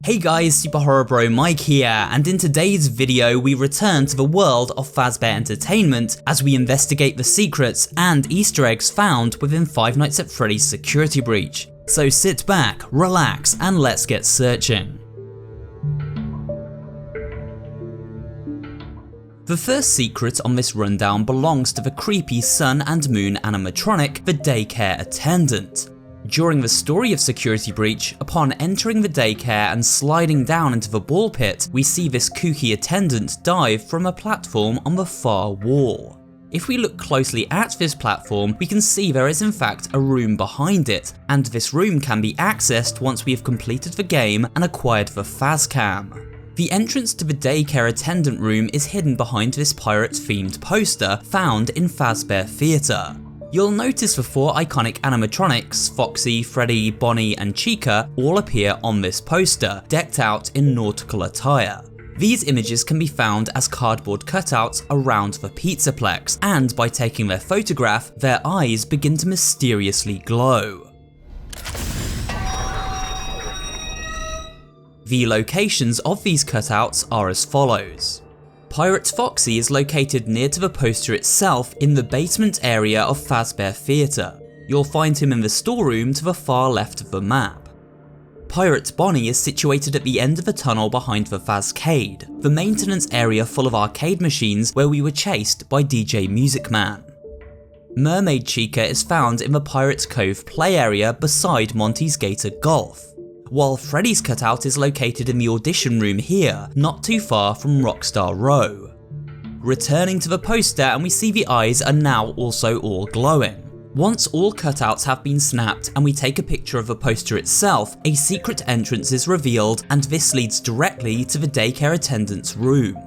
Hey guys, SuperHorrorBro Mike here, and in today's video we return to the world of Fazbear Entertainment as we investigate the secrets and Easter eggs found within Five Nights at Freddy's Security Breach. So sit back, relax, and let's get searching. The first secret on this rundown belongs to the creepy sun and moon animatronic, the Daycare Attendant. During the story of Security Breach, upon entering the daycare and sliding down into the ball pit, we see this kooky attendant dive from a platform on the far wall. If we look closely at this platform, we can see there is in fact a room behind it, and this room can be accessed once we have completed the game and acquired the Fazcam. The entrance to the Daycare Attendant room is hidden behind this pirate-themed poster found in Fazbear Theatre. You'll notice the four iconic animatronics, Foxy, Freddy, Bonnie, and Chica, all appear on this poster, decked out in nautical attire. These images can be found as cardboard cutouts around the Pizzaplex, and by taking their photograph, their eyes begin to mysteriously glow. The locations of these cutouts are as follows. Pirate Foxy is located near to the poster itself in the basement area of Fazbear Theatre. You'll find him in the storeroom to the far left of the map. Pirate Bonnie is situated at the end of a tunnel behind the Fazcade, the maintenance area full of arcade machines where we were chased by DJ Music Man. Mermaid Chica is found in the Pirate's Cove play area beside Monty's Gator Golf, while Freddy's cutout is located in the audition room here, not too far from Rockstar Row. Returning to the poster, and we see the eyes are now also all glowing. Once all cutouts have been snapped and we take a picture of the poster itself, a secret entrance is revealed, and this leads directly to the daycare attendant's room.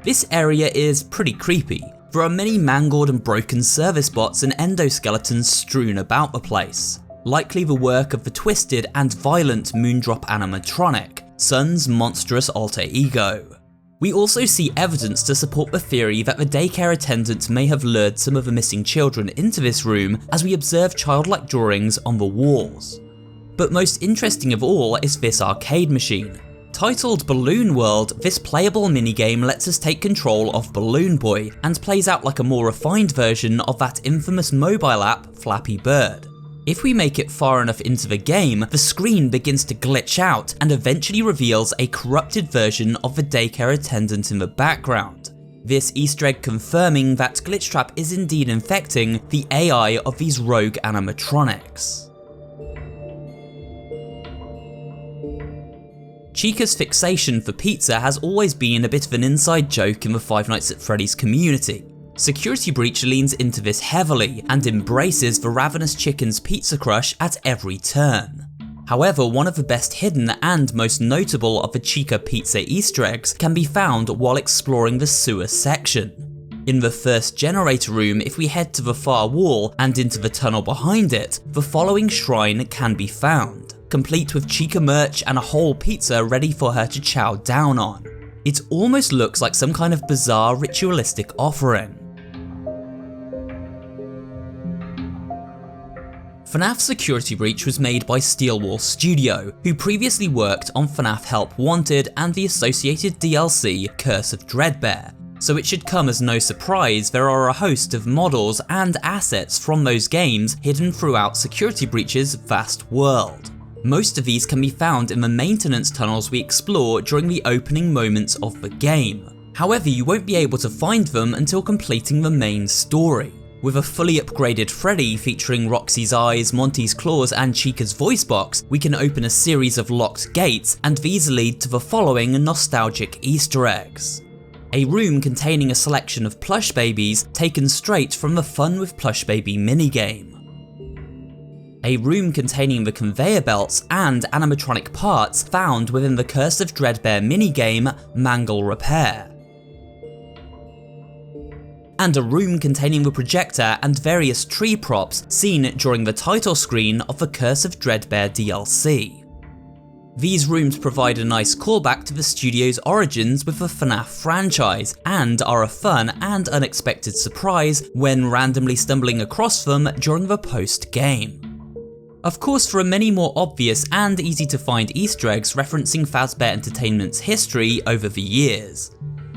This area is pretty creepy. There are many mangled and broken service bots and endoskeletons strewn about the place, likely the work of the twisted and violent Moondrop animatronic, Sun's monstrous alter ego. We also see evidence to support the theory that the daycare attendant may have lured some of the missing children into this room, as we observe childlike drawings on the walls. But most interesting of all is this arcade machine. Titled Balloon World, this playable minigame lets us take control of Balloon Boy and plays out like a more refined version of that infamous mobile app Flappy Bird. If we make it far enough into the game, the screen begins to glitch out and eventually reveals a corrupted version of the daycare attendant in the background. This Easter egg confirming that Glitchtrap is indeed infecting the AI of these rogue animatronics. Chica's fixation for pizza has always been a bit of an inside joke in the Five Nights at Freddy's community. Security Breach leans into this heavily and embraces the ravenous chicken's pizza crush at every turn. However, one of the best hidden and most notable of the Chica Pizza Easter eggs can be found while exploring the sewer section. In the first generator room, if we head to the far wall and into the tunnel behind it, the following shrine can be found, complete with Chica merch and a whole pizza ready for her to chow down on. It almost looks like some kind of bizarre ritualistic offering. FNAF Security Breach was made by Steelwall Studio, who previously worked on FNAF Help Wanted and the associated DLC Curse of Dreadbear, so it should come as no surprise there are a host of models and assets from those games hidden throughout Security Breach's vast world. Most of these can be found in the maintenance tunnels we explore during the opening moments of the game. However, you won't be able to find them until completing the main story. With a fully upgraded Freddy featuring Roxy's eyes, Monty's claws, and Chica's voice box, we can open a series of locked gates, and these lead to the following nostalgic Easter eggs. A room containing a selection of plush babies taken straight from the Fun with Plush Baby minigame. A room containing the conveyor belts and animatronic parts found within the Curse of Dreadbear minigame Mangle Repair. And a room containing the projector and various tree props seen during the title screen of the Curse of Dreadbear DLC. These rooms provide a nice callback to the studio's origins with the FNAF franchise, and are a fun and unexpected surprise when randomly stumbling across them during the post-game. Of course, there are many more obvious and easy to find Easter eggs referencing Fazbear Entertainment's history over the years.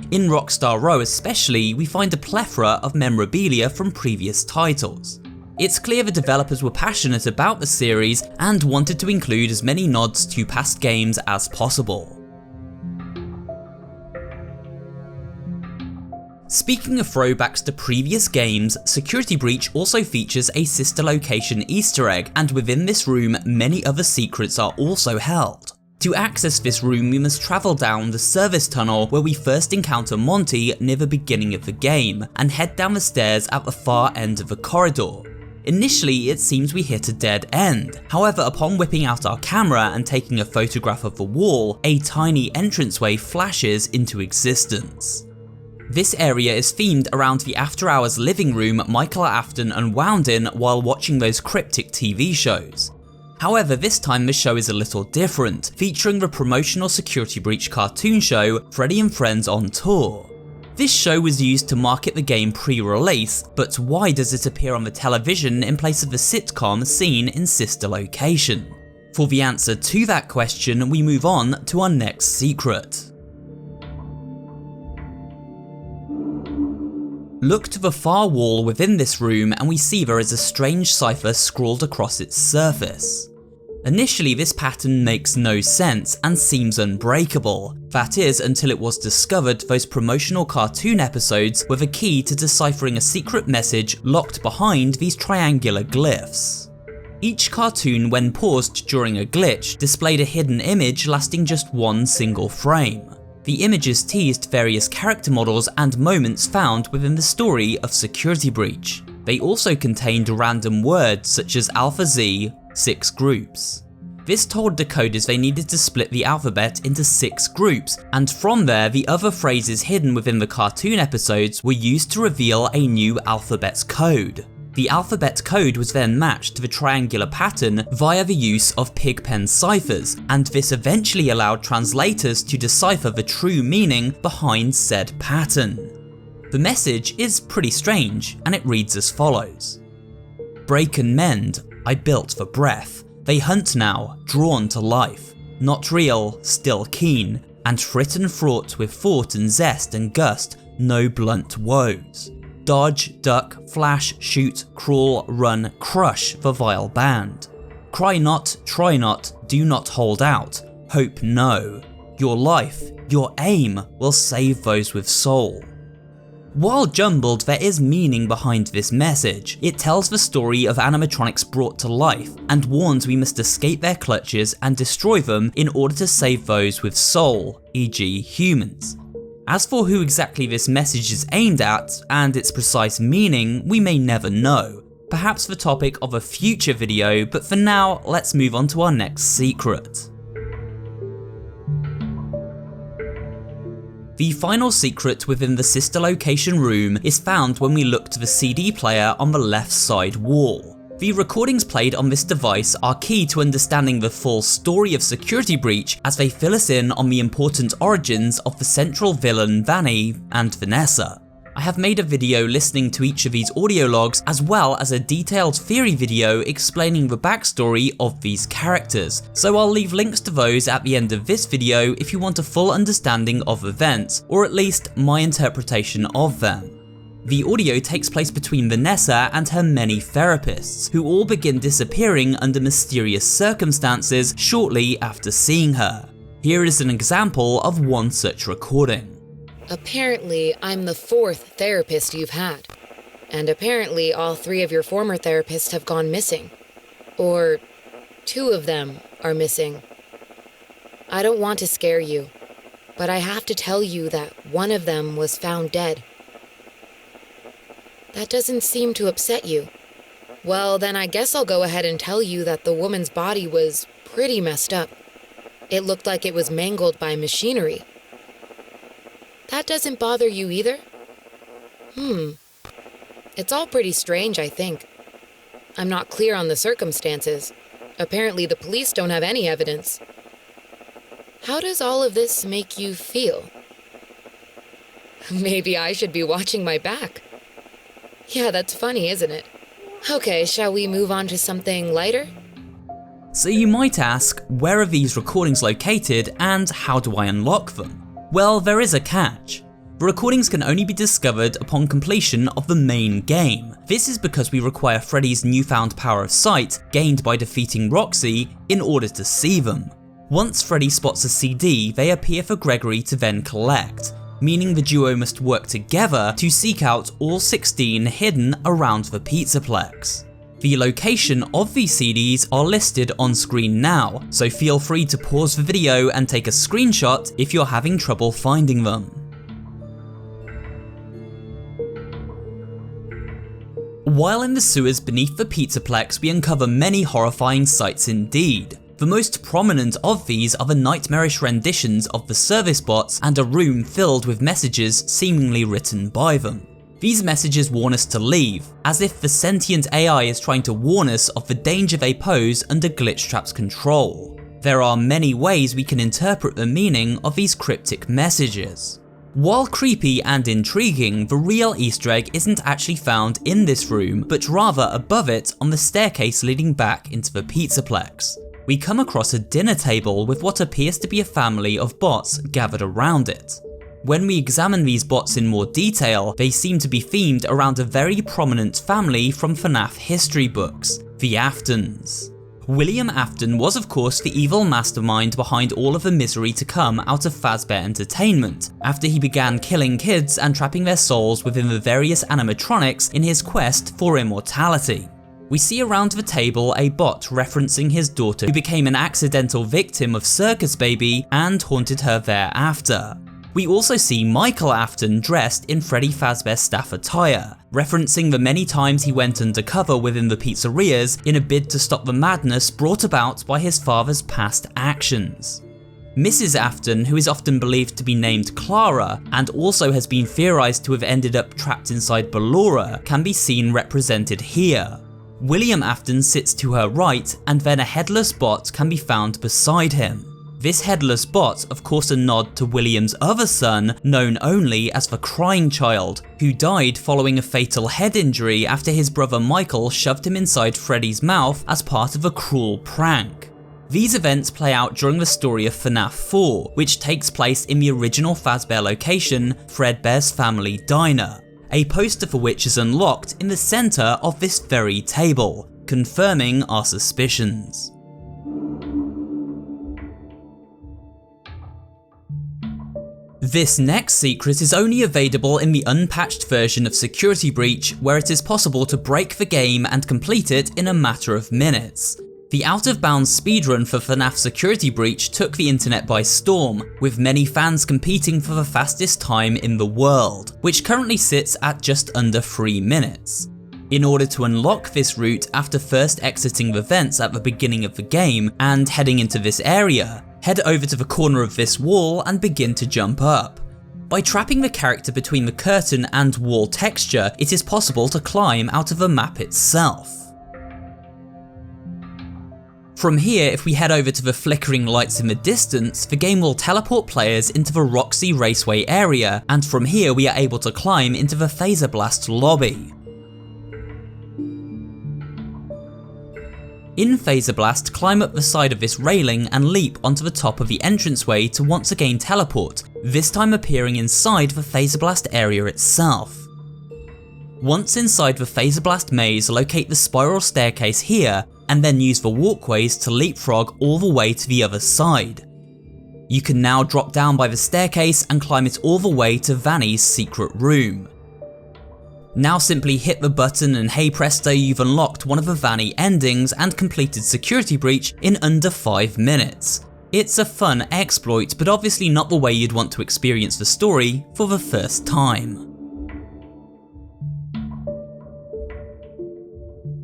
In Rockstar Row especially, we find a plethora of memorabilia from previous titles. It's clear the developers were passionate about the series and wanted to include as many nods to past games as possible. Speaking of throwbacks to previous games, Security Breach also features a sister location Easter egg, and within this room many other secrets are also held. To access this room we must travel down the service tunnel where we first encounter Monty near the beginning of the game, and head down the stairs at the far end of the corridor. Initially it seems we hit a dead end, however upon whipping out our camera and taking a photograph of the wall, a tiny entranceway flashes into existence. This area is themed around the after hours living room Michael Afton unwound in while watching those cryptic TV shows. However, this time the show is a little different, featuring the promotional Security Breach cartoon show Freddy and Friends on Tour. This show was used to market the game pre-release, but why does it appear on the television in place of the sitcom seen in sister location? For the answer to that question, we move on to our next secret. Look to the far wall within this room and we see there is a strange cipher scrawled across its surface. Initially this pattern makes no sense and seems unbreakable, that is until it was discovered those promotional cartoon episodes were the key to deciphering a secret message locked behind these triangular glyphs. Each cartoon when paused during a glitch displayed a hidden image lasting just one single frame. The images teased various character models and moments found within the story of Security Breach. They also contained random words such as Alpha Z, 6 groups. This told decoders they needed to split the alphabet into 6 groups, and from there the other phrases hidden within the cartoon episodes were used to reveal a new alphabet code. The alphabet code was then matched to the triangular pattern via the use of pigpen ciphers, and this eventually allowed translators to decipher the true meaning behind said pattern. The message is pretty strange, and it reads as follows. Break and mend, I built for breath. They hunt now, drawn to life. Not real, still keen, and frit and fraught with thought and zest and gust, no blunt woes. Dodge, duck, flash, shoot, crawl, run, crush the vile band. Cry not, try not, do not hold out, hope no. Your life, your aim will save those with soul. While jumbled, there is meaning behind this message. It tells the story of animatronics brought to life and warns we must escape their clutches and destroy them in order to save those with soul, e.g. humans. As for who exactly this message is aimed at, and its precise meaning, we may never know. Perhaps the topic of a future video, but for now, let's move on to our next secret. The final secret within the sister location room is found when we look to the CD player on the left side wall. The recordings played on this device are key to understanding the full story of Security Breach as they fill us in on the important origins of the central villain Vanny and Vanessa. I have made a video listening to each of these audio logs as well as a detailed theory video explaining the backstory of these characters, so I'll leave links to those at the end of this video if you want a full understanding of events, or at least my interpretation of them. The audio takes place between Vanessa and her many therapists, who all begin disappearing under mysterious circumstances shortly after seeing her. Here is an example of one such recording. Apparently, I'm the 4th therapist you've had. And apparently all 3 of your former therapists have gone missing. Or 2 of them are missing. I don't want to scare you, but I have to tell you that one of them was found dead. That doesn't seem to upset you. Well, then I guess I'll go ahead and tell you that the woman's body was pretty messed up. It looked like it was mangled by machinery. That doesn't bother you either? It's all pretty strange, I think. I'm not clear on the circumstances. Apparently the police don't have any evidence. How does all of this make you feel? Maybe I should be watching my back. Yeah, that's funny, isn't it? Okay, shall we move on to something lighter? So you might ask, where are these recordings located and how do I unlock them? Well, there is a catch. The recordings can only be discovered upon completion of the main game. This is because we require Freddy's newfound power of sight, gained by defeating Roxy, in order to see them. Once Freddy spots a CD, they appear for Gregory to then collect, meaning the duo must work together to seek out all 16 hidden around the Pizzaplex. The location of these CDs are listed on screen now, so feel free to pause the video and take a screenshot if you're having trouble finding them. While in the sewers beneath the Pizzaplex, we uncover many horrifying sights indeed. The most prominent of these are the nightmarish renditions of the service bots and a room filled with messages seemingly written by them. These messages warn us to leave, as if the sentient AI is trying to warn us of the danger they pose under Glitchtrap's control. There are many ways we can interpret the meaning of these cryptic messages. While creepy and intriguing, the real Easter egg isn't actually found in this room, but rather above it on the staircase leading back into the Pizzaplex. We come across a dinner table with what appears to be a family of bots gathered around it. When we examine these bots in more detail, they seem to be themed around a very prominent family from FNAF history books, the Aftons. William Afton was of course the evil mastermind behind all of the misery to come out of Fazbear Entertainment, after he began killing kids and trapping their souls within the various animatronics in his quest for immortality. We see around the table a bot referencing his daughter who became an accidental victim of Circus Baby and haunted her thereafter. We also see Michael Afton dressed in Freddy Fazbear staff attire, referencing the many times he went undercover within the pizzerias in a bid to stop the madness brought about by his father's past actions. Mrs. Afton, who is often believed to be named Clara, and also has been theorized to have ended up trapped inside Ballora, can be seen represented here. William Afton sits to her right, and then a headless bot can be found beside him. This headless bot, of course a nod to William's other son, known only as the Crying Child, who died following a fatal head injury after his brother Michael shoved him inside Freddy's mouth as part of a cruel prank. These events play out during the story of FNAF 4, which takes place in the original Fazbear location, Fredbear's Family Diner, a poster for which is unlocked in the centre of this very table, confirming our suspicions. This next secret is only available in the unpatched version of Security Breach, where it is possible to break the game and complete it in a matter of minutes. The out-of-bounds speedrun for FNAF Security Breach took the internet by storm, with many fans competing for the fastest time in the world, which currently sits at just under 3 minutes. In order to unlock this route after first exiting the vents at the beginning of the game and heading into this area, head over to the corner of this wall and begin to jump up. By trapping the character between the curtain and wall texture, it is possible to climb out of the map itself. From here, if we head over to the flickering lights in the distance, the game will teleport players into the Roxy Raceway area, and from here we are able to climb into the Phaser Blast lobby. In Phaser Blast, climb up the side of this railing and leap onto the top of the entranceway to once again teleport, this time appearing inside the Phaser Blast area itself. Once inside the Phaser Blast maze, locate the spiral staircase here, and then use the walkways to leapfrog all the way to the other side. You can now drop down by the staircase and climb it all the way to Vanny's secret room. Now simply hit the button and hey presto, you've unlocked one of the Vanny endings and completed Security Breach in under 5 minutes. It's a fun exploit, but obviously not the way you'd want to experience the story for the first time.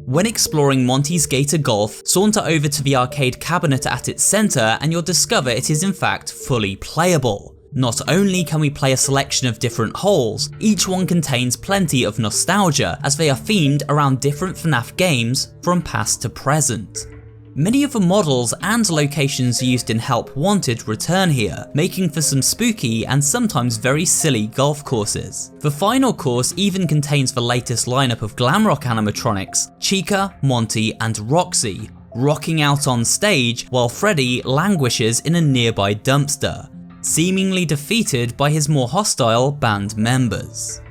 When exploring Monty's Gator Golf, saunter over to the arcade cabinet at its centre and you'll discover it is in fact fully playable. Not only can we play a selection of different holes, each one contains plenty of nostalgia as they are themed around different FNAF games from past to present. Many of the models and locations used in Help Wanted return here, making for some spooky and sometimes very silly golf courses. The final course even contains the latest lineup of glam rock animatronics, Chica, Monty and Roxy, rocking out on stage while Freddy languishes in a nearby dumpster, seemingly defeated by his more hostile band members.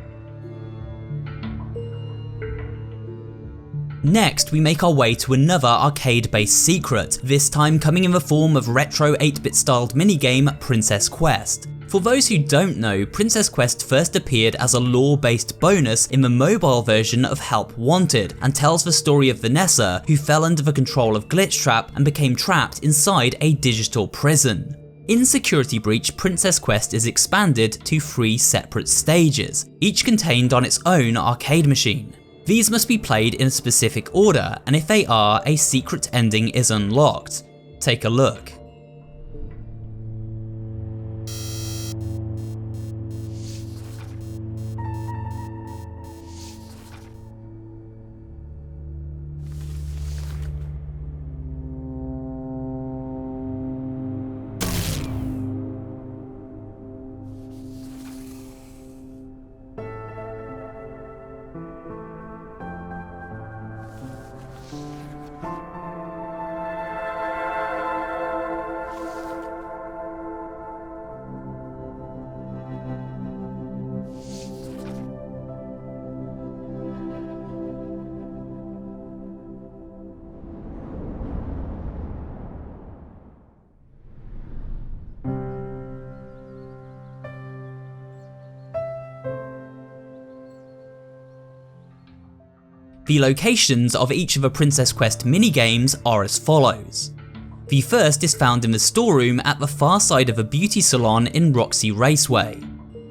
Next, we make our way to another arcade-based secret, this time coming in the form of retro 8-bit styled minigame Princess Quest. For those who don't know, Princess Quest first appeared as a lore-based bonus in the mobile version of Help Wanted, and tells the story of Vanessa, who fell under the control of Glitchtrap and became trapped inside a digital prison. In Security Breach, Princess Quest is expanded to 3 separate stages, each contained on its own arcade machine. These must be played in a specific order, and if they are, a secret ending is unlocked. Take a look. The locations of each of the Princess Quest minigames are as follows. The first is found in the storeroom at the far side of a beauty salon in Roxy Raceway.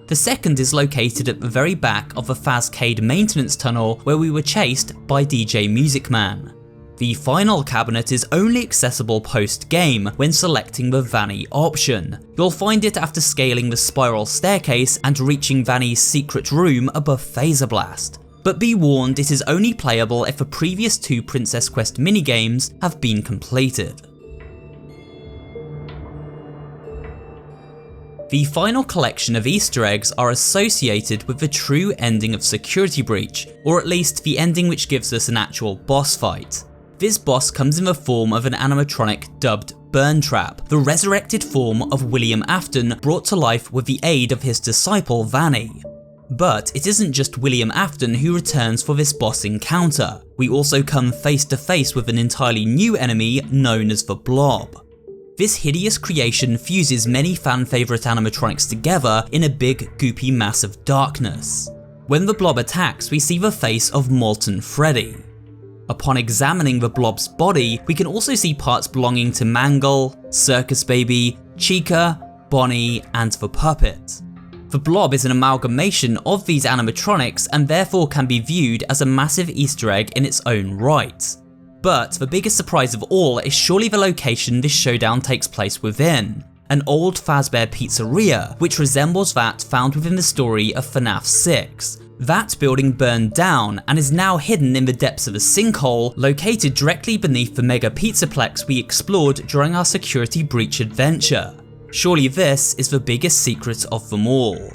The second is located at the very back of the Fazcade maintenance tunnel where we were chased by DJ Music Man. The final cabinet is only accessible post-game when selecting the Vanny option. You'll find it after scaling the spiral staircase and reaching Vanny's secret room above Phaser Blast. But be warned, it is only playable if the previous 2 Princess Quest minigames have been completed. The final collection of Easter eggs are associated with the true ending of Security Breach, or at least the ending which gives us an actual boss fight. This boss comes in the form of an animatronic dubbed Burn Trap, the resurrected form of William Afton brought to life with the aid of his disciple Vanny. But it isn't just William Afton who returns for this boss encounter. We also come face to face with an entirely new enemy known as the Blob. This hideous creation fuses many fan favourite animatronics together in a big goopy mass of darkness. When the Blob attacks, we see the face of Molten Freddy. Upon examining the Blob's body, we can also see parts belonging to Mangle, Circus Baby, Chica, Bonnie, and the puppet. The Blob is an amalgamation of these animatronics and therefore can be viewed as a massive Easter egg in its own right. But the biggest surprise of all is surely the location this showdown takes place within. An old Fazbear pizzeria, which resembles that found within the story of FNAF 6. That building burned down and is now hidden in the depths of a sinkhole located directly beneath the mega pizzaplex we explored during our Security Breach adventure. Surely this is the biggest secret of them all.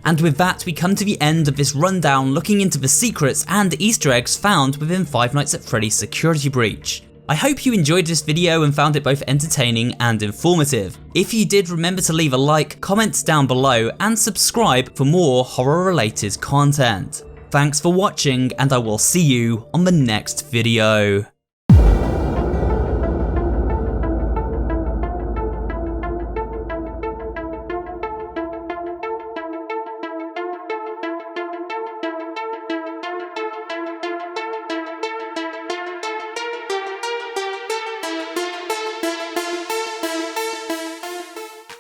And with that, we come to the end of this rundown looking into the secrets and Easter eggs found within Five Nights at Freddy's Security Breach. I hope you enjoyed this video and found it both entertaining and informative. If you did, remember to leave a like, comment down below, and subscribe for more horror-related content. Thanks for watching, and I will see you on the next video.